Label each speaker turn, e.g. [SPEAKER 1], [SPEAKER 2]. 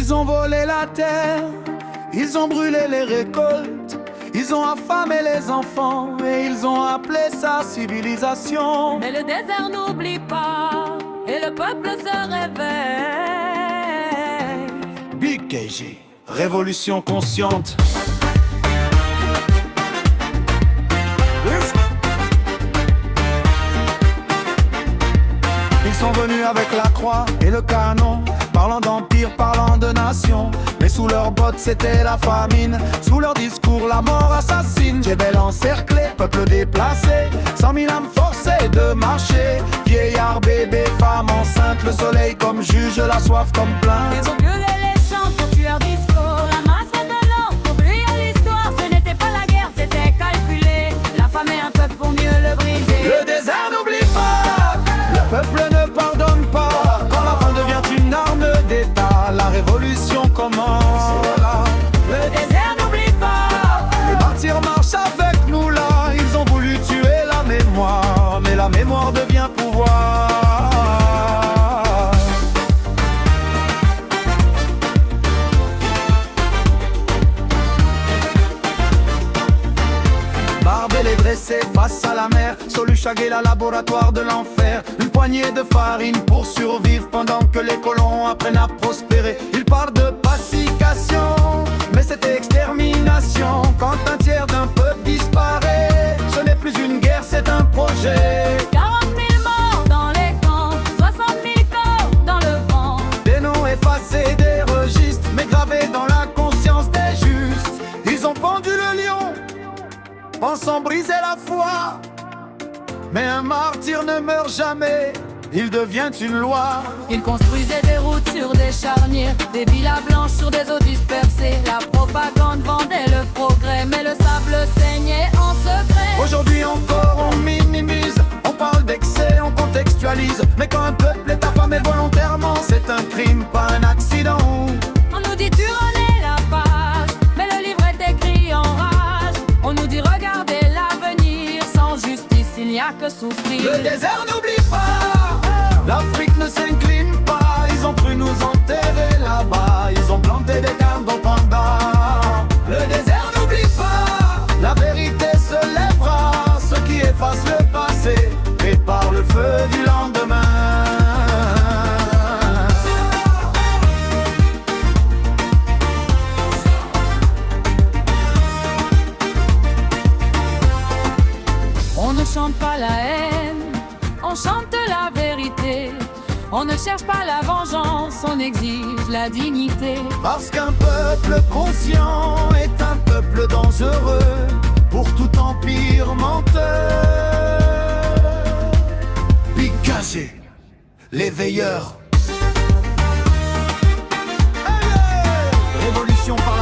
[SPEAKER 1] Ils ont volé la terre, ils ont brûlé les récoltes, ils ont affamé les enfants et ils ont appelé ça civilisation.
[SPEAKER 2] Mais le désert n'oublie pas et le peuple se réveille.
[SPEAKER 1] Big KG, révolution consciente. Ils sont venus avec la croix et le canon, parlant d'empire, parlant de nation. Mais sous leurs bottes c'était la famine, sous leur discours la mort assassine. Djebel encerclé, peuple déplacé, 100 000 âmes forcées de marcher. Vieillards, bébés, femmes enceintes, le soleil comme juge, la soif comme plein.
[SPEAKER 2] Ils ont violé les chants pour tuer discours, la masse maintenant pour fuir l'histoire. Ce n'était pas la guerre, c'était calculé, la femme et un peuple pour mieux le briser.
[SPEAKER 1] Le désert n'oublie pas, le peuple ne pardonne pas. Quand la faim devient une arme d'État, la révolution commence.
[SPEAKER 2] Le désert n'oublie pas,
[SPEAKER 1] les martyrs marchent avec nous là. Ils ont voulu tuer la mémoire, mais la mémoire devient pouvoir. Barbelés dressés face à la mer, Soluchagué, la laboratoire de l'enfer. Une poignée de farine pour survivre pendant que les colons apprennent à prospérer. Ils parlent de pacification, mais c'est extermination. Quand un tiers d'un peuple disparaît, ce n'est plus une guerre, c'est un projet.
[SPEAKER 2] 40 000 morts dans les camps, 60 000 corps dans le vent.
[SPEAKER 1] Des noms effacés des registres, mais gravés dans la conscience des justes. Ils ont pendu le lion, pensant briser la foi. Mais un martyr ne meurt jamais, il devient une loi.
[SPEAKER 2] Ils construisaient des routes sur des charniers, des villas blanches sur des eaux dispersées. La propagande vendait le progrès, mais le sable saignait en secret.
[SPEAKER 1] Aujourd'hui encore on minimise, on parle d'excès, on contextualise. Mais quand un peuple est affamé volontairement, c'est un crime, pas un accident.
[SPEAKER 2] On nous dit tu renais la page, mais le livre est écrit en rage. On nous dit regardez l'avenir, sans justice il n'y a que souffrir.
[SPEAKER 1] Le désert n'oublie pas, l'Afrique ne s'incline pas. Ils ont cru nous enterrer là-bas, ils ont planté des cartes au panda. Le désert n'oublie pas, la vérité se lèvera. Ceux qui effacent le passé préparent le feu du lendemain.
[SPEAKER 2] On ne chante pas la haine, on chante la vérité. On ne cherche pas la vengeance, on exige la dignité.
[SPEAKER 1] Parce qu'un peuple conscient est un peuple dangereux pour tout empire menteur. Big KG, les veilleurs. Révolution par la